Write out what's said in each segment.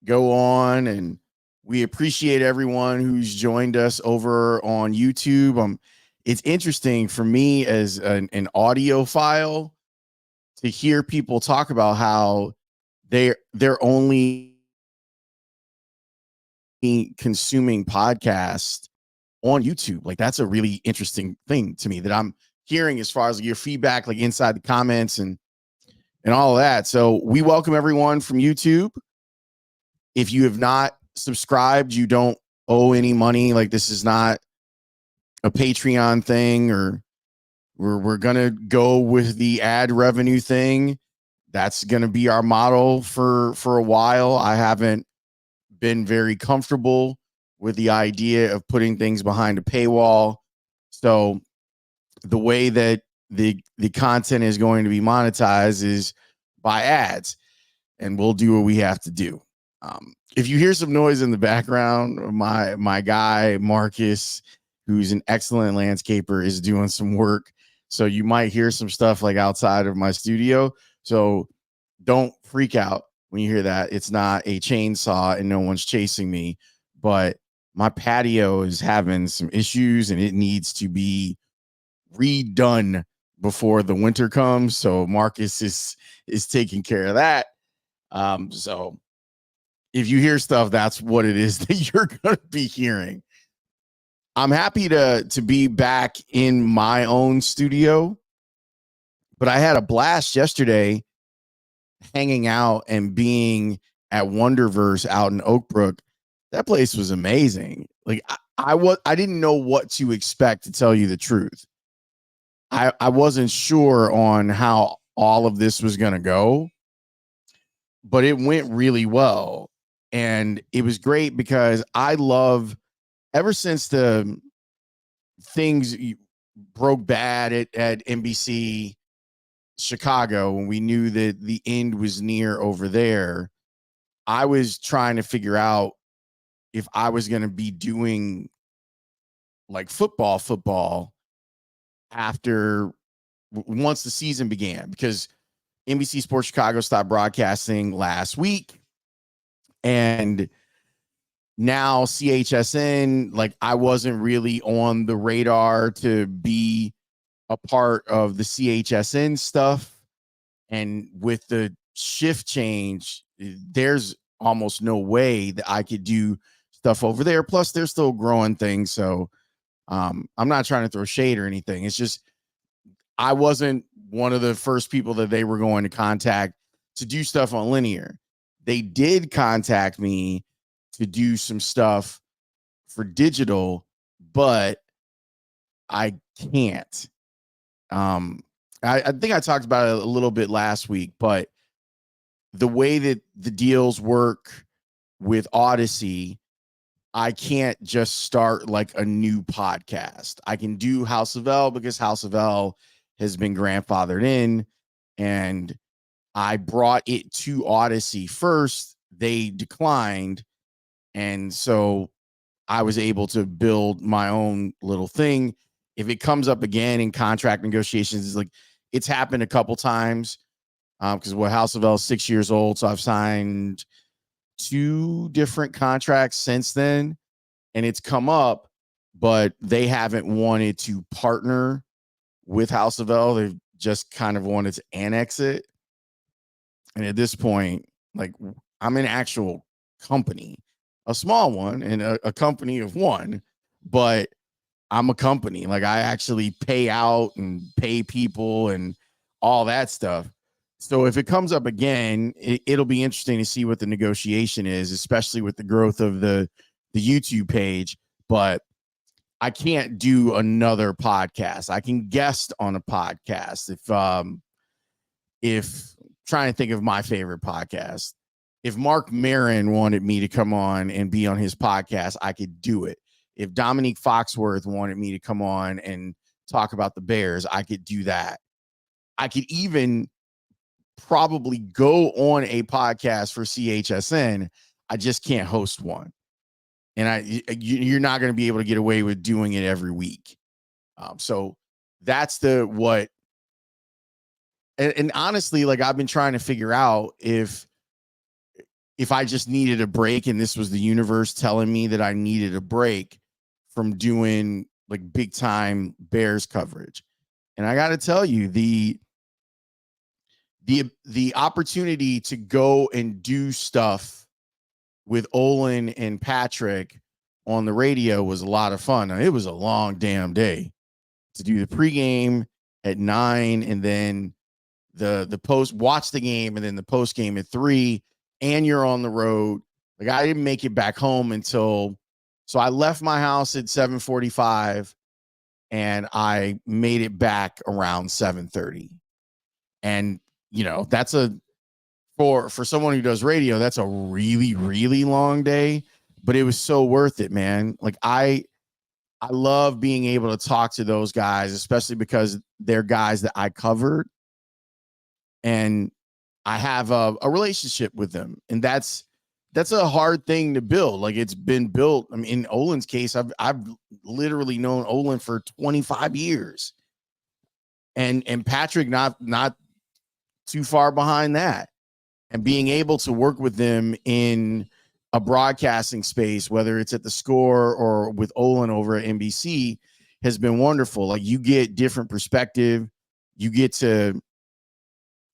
go on, and we appreciate everyone who's joined us over on YouTube. It's interesting for me as an audiophile to hear people talk about how they're only consuming podcasts on YouTube. Like that's a really interesting thing to me that I'm hearing as far as your feedback, like inside the comments and all of that. So we welcome everyone from YouTube. If you have not subscribed, you don't owe any money. Like this is not a Patreon thing, or we're gonna go with the ad revenue thing. That's gonna be our model for a while. I haven't been very comfortable with the idea of putting things behind a paywall. So the way that the content is going to be monetized is by ads, and we'll do what we have to do. If you hear some noise in the background, my guy Marcus, who's an excellent landscaper, is doing some work. So you might hear some stuff like outside of my studio. So don't freak out when you hear that. It's not a chainsaw and no one's chasing me, but my patio is having some issues and it needs to be redone before the winter comes. So Marcus is taking care of that. So if you hear stuff, that's what it is that you're going to be hearing. I'm happy to be back in my own studio, but I had a blast yesterday hanging out and being at Wonderverse out in Oak Brook. That place was amazing. Like I didn't know what to expect, to tell you the truth. I wasn't sure on how all of this was going to go, but it went really well. And it was great because I love, ever since the things broke bad at NBC Chicago, when we knew that the end was near over there, I was trying to figure out if I was going to be doing like football after once the season began, because NBC Sports Chicago stopped broadcasting last week, and now CHSN, like I wasn't really on the radar to be a part of the CHSN stuff. And with the shift change, there's almost no way that I could do stuff over there. Plus, they're still growing things. So I'm not trying to throw shade or anything. It's just I wasn't one of the first people that they were going to contact to do stuff on linear. They did contact me to do some stuff for digital, but I can't. I think I talked about it a little bit last week, but the way that the deals work with Odyssey, I can't just start like a new podcast. I can do House of L because House of L has been grandfathered in, and I brought it to Odyssey first. They declined, and so I was able to build my own little thing. If it comes up again in contract negotiations, it's like it's happened a couple times, because House of L is 6 years old, so I've signed 2 different contracts since then, and it's come up, but they haven't wanted to partner with House of L. They've just kind of wanted to annex it. And at this point, like I'm an actual company, a small one and a company of one, but I'm a company. Like I actually pay out and pay people and all that stuff. So if it comes up again, it'll be interesting to see what the negotiation is, especially with the growth of the YouTube page. But I can't do another podcast. I can guest on a podcast if trying to think of my favorite podcast. If Mark Maron wanted me to come on and be on his podcast, I could do it. If Dominique Foxworth wanted me to come on and talk about the Bears, I could do that. I could even probably go on a podcast for CHSN. I just can't host one. And you're not going to be able to get away with doing it every week. So that's and honestly, like I've been trying to figure out if if I just needed a break and this was the universe telling me that I needed a break from doing like big time Bears coverage. And I got to tell you, the opportunity to go and do stuff with Olin and Patrick on the radio was a lot of fun. Now, it was a long damn day to do the pregame at 9 and then the post, watch the game, and then the post game at 3, and you're on the road. Like, I didn't make it back home until, so I left my house at 7:45 and I made it back around 7:30. And that's for someone who does radio, that's a really, really long day, but it was so worth it, man. Like, I love being able to talk to those guys, especially because they're guys that I covered and I have a relationship with them. And that's a hard thing to build. Like, it's been built. I mean, in Olin's case, I've literally known Olin for 25 years. And Patrick not too far behind that. And being able to work with them in a broadcasting space, whether it's at the Score or with Olin over at NBC, has been wonderful. Like, you get different perspective. You get to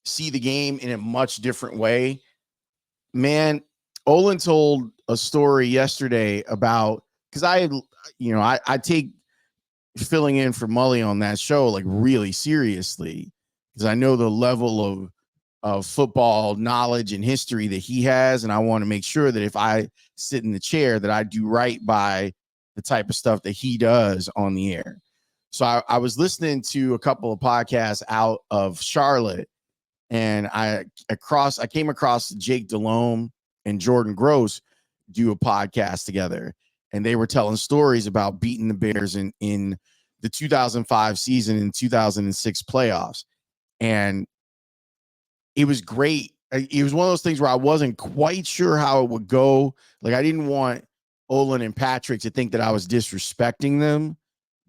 see the game in a much different way. Man, Olin told a story yesterday about, because I take filling in for Mully on that show like really seriously, because I know the level of football knowledge and history that he has, and I want to make sure that if I sit in the chair that I do right by the type of stuff that he does on the air. So I was listening to a couple of podcasts out of Charlotte, and I came across Jake Delhomme and Jordan Gross do a podcast together, and they were telling stories about beating the Bears in the 2005 season and 2006 playoffs. And it was great. It was one of those things where I wasn't quite sure how it would go. Like, I didn't want Olin and Patrick to think that I was disrespecting them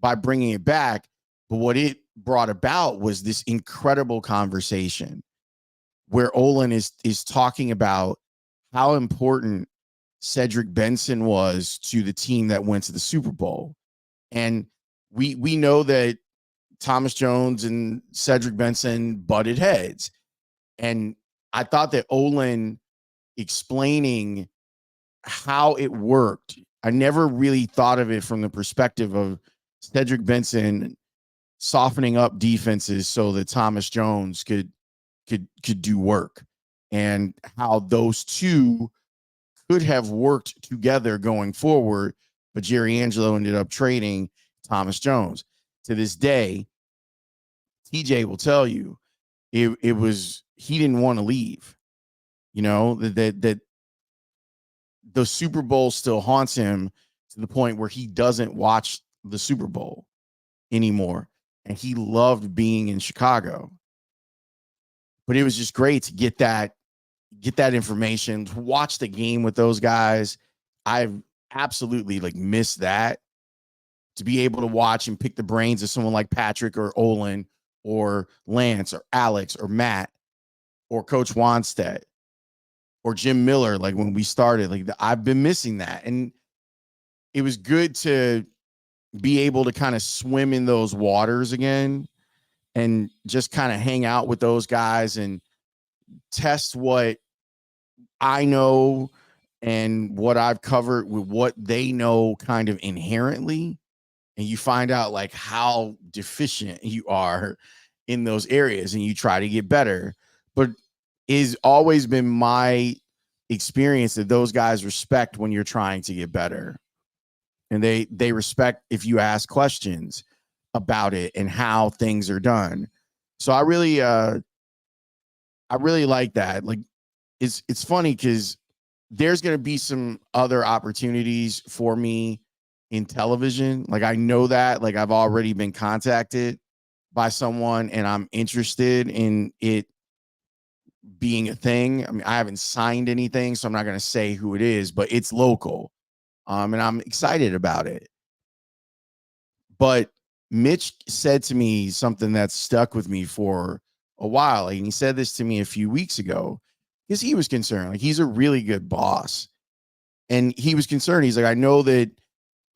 by bringing it back. But what it brought about was this incredible conversation where Olin is talking about how important Cedric Benson was to the team that went to the Super Bowl. And we know that Thomas Jones and Cedric Benson butted heads. And I thought that Olin explaining how it worked, I never really thought of it from the perspective of Cedric Benson softening up defenses so that Thomas Jones could do work, and how those two could have worked together going forward. But Jerry Angelo ended up trading Thomas Jones. To this day, TJ will tell you it was, he didn't want to leave. That the Super Bowl still haunts him to the point where he doesn't watch the Super Bowl anymore. And he loved being in Chicago. But it was just great to get that information, to watch the game with those guys. I've absolutely missed that. To be able to watch and pick the brains of someone like Patrick or Olin or Lance or Alex or Matt or Coach Wanstead or Jim Miller, like when we started, I've been missing that. And it was good to be able to kind of swim in those waters again and just kind of hang out with those guys and test what I know and what I've covered with what they know kind of inherently. And you find out how deficient you are in those areas and you try to get better. But it's always been my experience that those guys respect when you're trying to get better. And they respect if you ask questions about it and how things are done. So I really like that. It's funny because there's going to be some other opportunities for me in television. I know that, I've already been contacted by someone and I'm interested in it being a thing. I mean, I haven't signed anything, so I'm not going to say who it is, but it's local. And I'm excited about it. But Mitch said to me something that stuck with me for a while. And he said this to me a few weeks ago. because he was concerned. Like, he's a really good boss. And he was concerned. He's like, I know that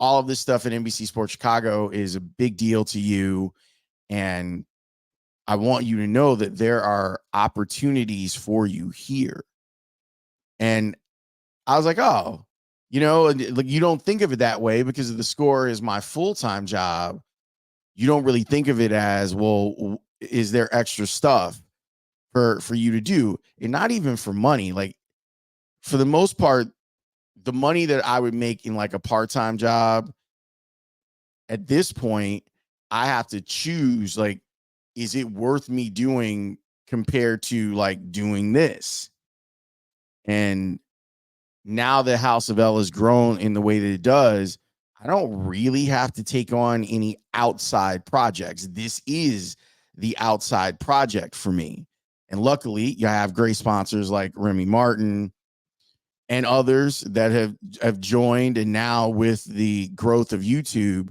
all of this stuff at NBC Sports Chicago is a big deal to you. And I want you to know that there are opportunities for you here. And I was like, oh, like, you don't think of it that way because the score is my full-time job. You don't really think of it as, well, is there extra stuff for you to do? And not even for money. Like, for the most part, the money that I would make in like a part-time job at this point, I have to choose, like, is it worth me doing compared to like doing this? And now that House of L has grown in the way that it does, I don't really have to take on any outside projects. This is the outside project for me. And luckily, you have great sponsors like Remy Martin and others that have joined. And now with the growth of YouTube,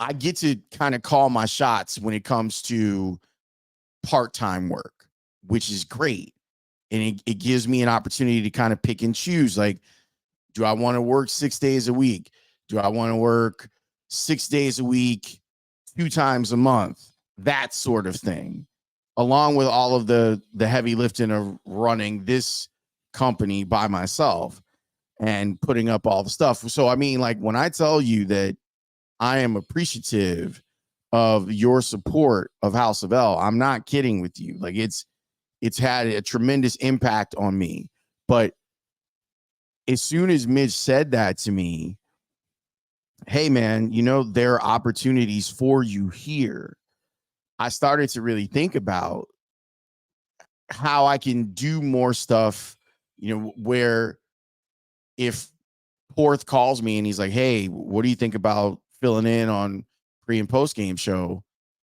I get to kind of call my shots when it comes to part-time work, which is great. And it gives me an opportunity to kind of pick and choose. Like, do I want to work 6 days a week? Do I want to work 6 days a week, 2 times a month? That sort of thing. Along with all of the heavy lifting of running this company by myself and putting up all the stuff. So, I mean, like, when I tell you that I am appreciative of your support of House of L, I'm not kidding with you. Like, it's had a tremendous impact on me. But as soon as Mitch said that to me, hey, man, there are opportunities for you here, I started to really think about how I can do more stuff, where if Porth calls me and he's like, hey, what do you think about filling in on pre and post game show?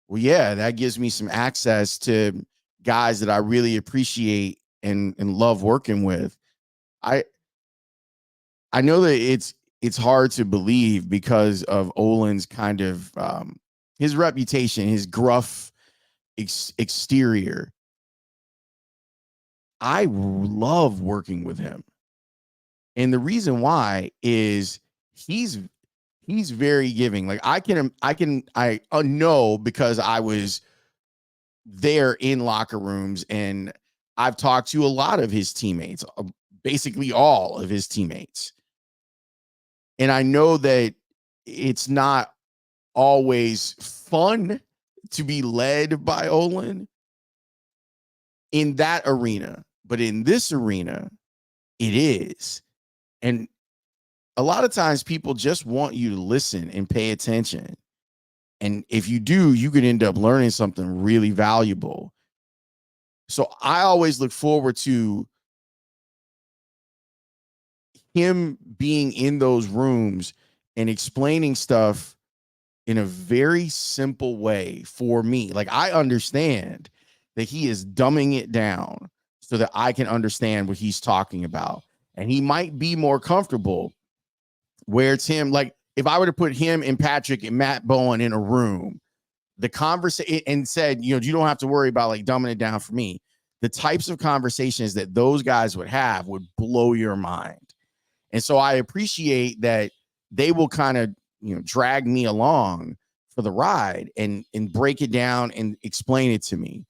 Well, yeah, that gives me some access to guys that I really appreciate and love working with. I know that it's hard to believe because of Olin's kind of his reputation, his gruff exterior. I love working with him. And the reason why is he's very giving. Like, I know because I was there in locker rooms and I've talked to a lot of his teammates, basically all of his teammates. And I know that it's not always fun to be led by Olin in that arena, but in this arena, it is. And a lot of times people just want you to listen and pay attention. And if you do, you could end up learning something really valuable. So I always look forward to him being in those rooms and explaining stuff in a very simple way for me. Like, I understand that he is dumbing it down so that I can understand what he's talking about. And he might be more comfortable where it's him. Like, if I were to put him and Patrick and Matt Bowen in a room, the conversation, and said, you don't have to worry about like dumbing it down for me. The types of conversations that those guys would have would blow your mind. And so I appreciate that they will kind of, drag me along for the ride and break it down and explain it to me.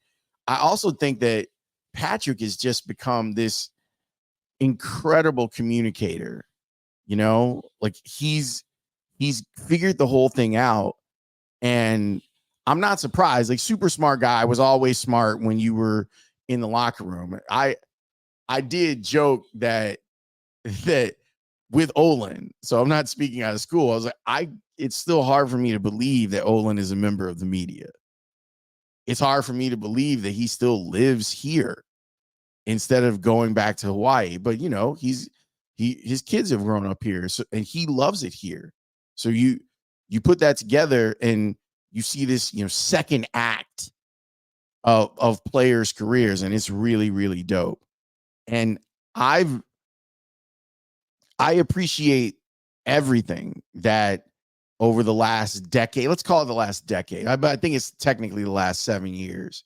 I also think that Patrick has just become this incredible communicator. Like, he's figured the whole thing out. And I'm not surprised. Like, super smart guy, was always smart when you were in the locker room. I did joke that with Olin, so I'm not speaking out of school. I was like, it's still hard for me to believe that Olin is a member of the media. It's hard for me to believe that he still lives here instead of going back to Hawaii. But his kids have grown up here, so, and he loves it here. So you put that together and you see this, second act of players' careers, and it's really, really dope. And I appreciate everything that over the last decade, let's call it the last decade, but I think it's technically the last 7 years,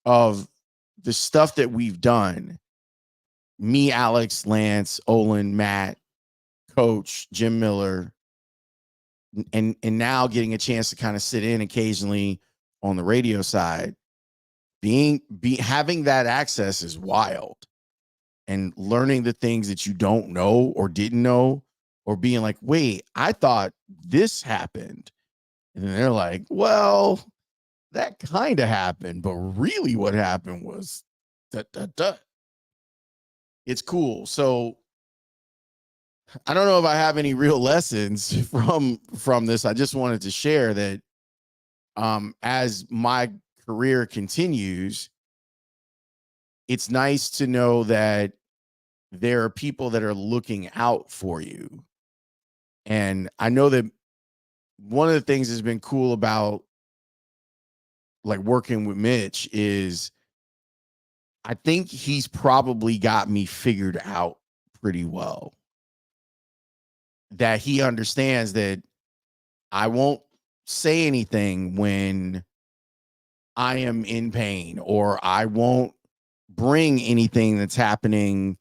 of the stuff that we've done, me, Alex, Lance, Olin, Matt, Coach, Jim Miller, and now getting a chance to kind of sit in occasionally on the radio side, having that access is wild. And learning the things that you don't know or didn't know, or being like, wait, I thought this happened. And then they're like, well, that kind of happened, but really what happened was da, da, da. It's cool. So I don't know if I have any real lessons from this. I just wanted to share that as my career continues, it's nice to know that there are people that are looking out for you. And I know that one of the things that's been cool about like working with Mitch is I think he's probably got me figured out pretty well. That he understands that I won't say anything when I am in pain, or I won't bring anything that's happening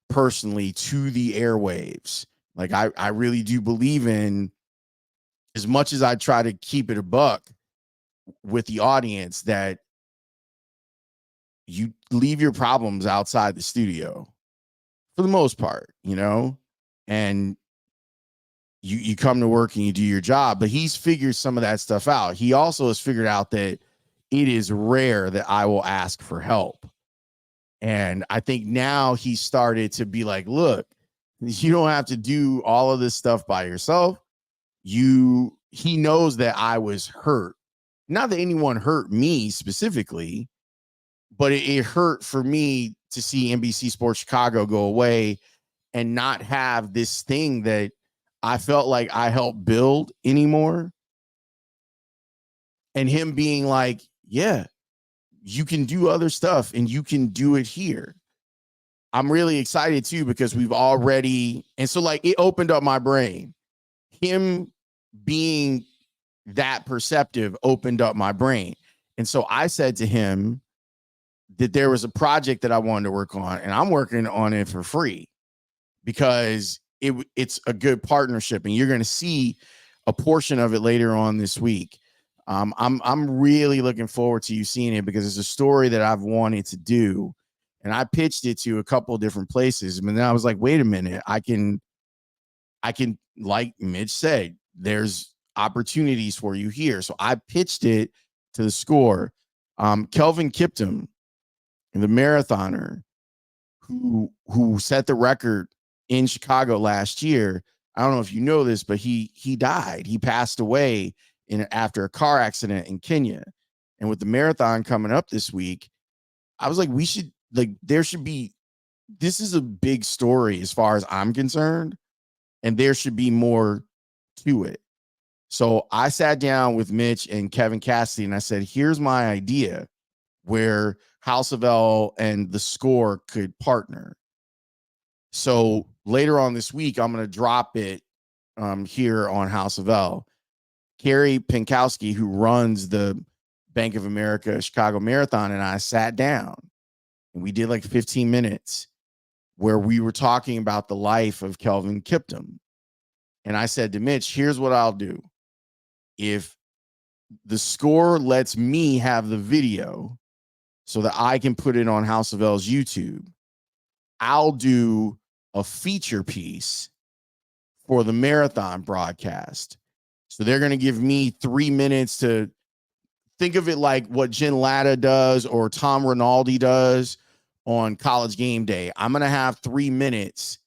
personally to the airwaves. Like I really do believe in, as much as I try to keep it a buck with the audience, that you leave your problems outside the studio for the most part, and you come to work and you do your job. But he's figured some of that stuff out. He also has figured out that it is rare that I will ask for help. And I think now he started to be like, look, you don't have to do all of this stuff by yourself. He knows that I was hurt. Not that anyone hurt me specifically, but it hurt for me to see NBC Sports Chicago go away and not have this thing that I felt like I helped build anymore. And him being like, yeah, you can do other stuff and you can do it here. I'm really excited too, because we've already, and so like it opened up my brain. Him being that perceptive opened up my brain. And so I said to him that there was a project that I wanted to work on, and I'm working on it for free because it's a good partnership, and you're going to see a portion of it later on this week. I'm really looking forward to you seeing it, because it's a story that I've wanted to do, and I pitched it to a couple of different places. And then I was like, wait a minute, I can, like Mitch said, there's opportunities for you here. So I pitched it to the Score. Kelvin Kiptum, the marathoner who set the record in Chicago last year. I don't know if you know this, but he died. He passed away after a car accident in Kenya. And with the marathon coming up this week, I was like, this is a big story as far as I'm concerned, and there should be more to it. So I sat down with Mitch and Kevin Cassidy, and I said, here's my idea where House of L and the Score could partner. So later on this week, I'm going to drop it here on House of L. Carrie Pinkowski, who runs the Bank of America Chicago Marathon, and I sat down and we did like 15 minutes where we were talking about the life of Kelvin Kiptum. And I said to Mitch, here's what I'll do. If the Score lets me have the video so that I can put it on House of L's YouTube, I'll do a feature piece for the marathon broadcast. So they're going to give me 3 minutes to think of it like what Jen Latta does or Tom Rinaldi does on College Game Day. I'm going to have 3 minutes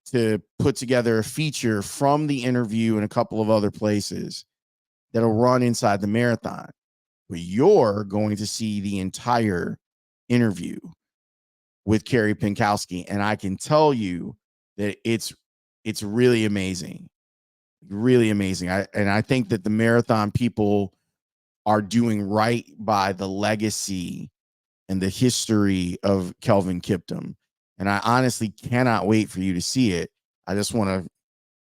to put together a feature from the interview and a couple of other places that'll run inside the marathon. But you're going to see the entire interview with Carrie Pinkowski. And I can tell you that it's really amazing. Really amazing. I think that the marathon people are doing right by the legacy and the history of Kelvin Kiptum. And I honestly cannot wait for you to see it. I just want to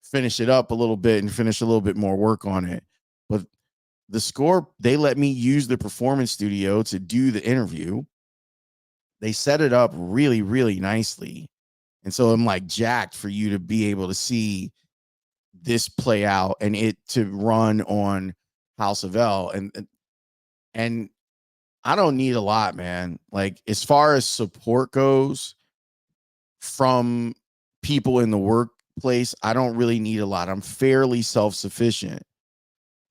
finish it up a little bit and finish a little bit more work on it. But the Score, they let me use the performance studio to do the interview. They set it up really, really nicely. And so I'm like jacked for you to be able to see this play out and it to run on House of L. And I don't need a lot, man. Like, as far as support goes from people in the workplace, I don't really need a lot. I'm fairly self-sufficient.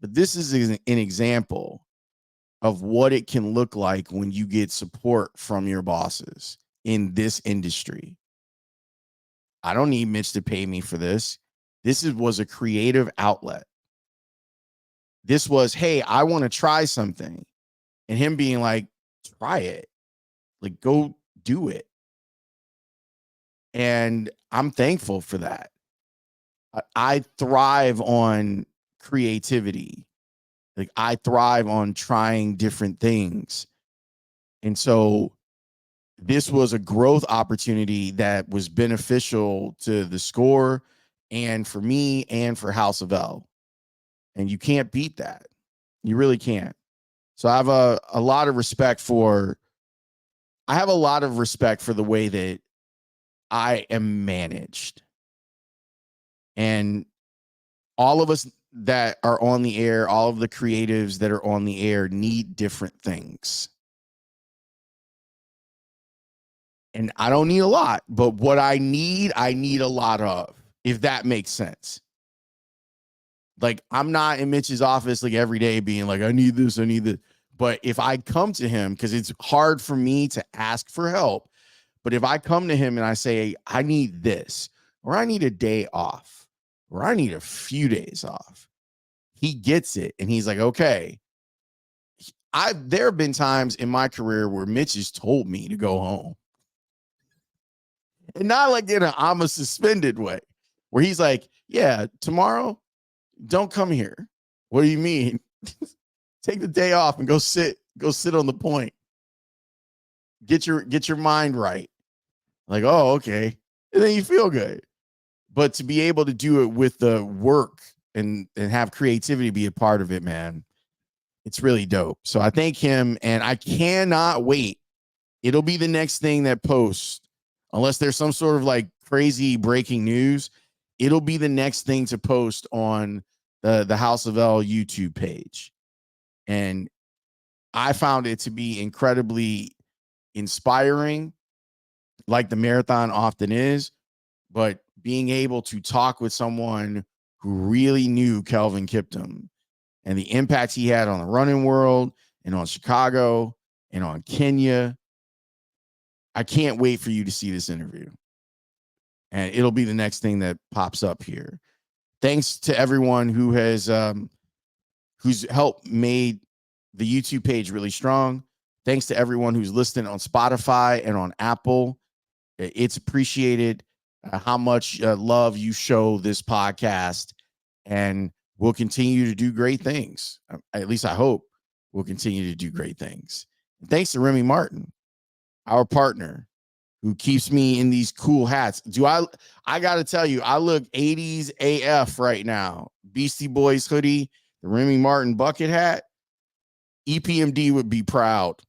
But this is an example of what it can look like when you get support from your bosses in this industry. I don't need Mitch to pay me for this. Was a creative outlet. This was, hey, I want to try something. And him being like, try it. Like, go do it. And I'm thankful for that. I thrive on creativity. Like, I thrive on trying different things. And so this was a growth opportunity that was beneficial to the Score and for me and for House of L. And you can't beat that. You really can't. So I have a lot of respect for the way that I am managed. And all of us that are on the air, all of the creatives that are on the air need different things. And I don't need a lot, but what I need a lot of, if that makes sense. Like, I'm not in Mitch's office like every day being like, I need this, I need this. But if I come to him, because it's hard for me to ask for help, but if I come to him and I say, I need this, or I need a day off, or I need a few days off, he gets it. And he's like, okay. There have been times in my career where Mitch has told me to go home. And not like in I'm a suspended way, where he's like, yeah, tomorrow, don't come here. What do you mean? Take the day off and go sit on the point. Get your mind right. Like, oh, okay. And then you feel good. But to be able to do it with the work and have creativity be a part of it, man, it's really dope. So I thank him, and I cannot wait. It'll be the next thing that posts, unless there's some sort of like crazy breaking news. It'll be the next thing to post on the House of L YouTube page. And I found it to be incredibly inspiring, like the marathon often is, but being able to talk with someone who really knew Kelvin Kiptum and the impact he had on the running world and on Chicago and on Kenya. I can't wait for you to see this interview. And it'll be the next thing that pops up here. Thanks to everyone who has who's helped made the YouTube page really strong. Thanks to everyone who's listening on Spotify and on Apple. It's appreciated how much love you show this podcast, and we'll continue to do great things. At least I hope we'll continue to do great things. And thanks to Remy Martin, our partner, who keeps me in these cool hats. I got to tell you, I look 80s AF right now. Beastie Boys hoodie, the Remy Martin bucket hat. EPMD would be proud.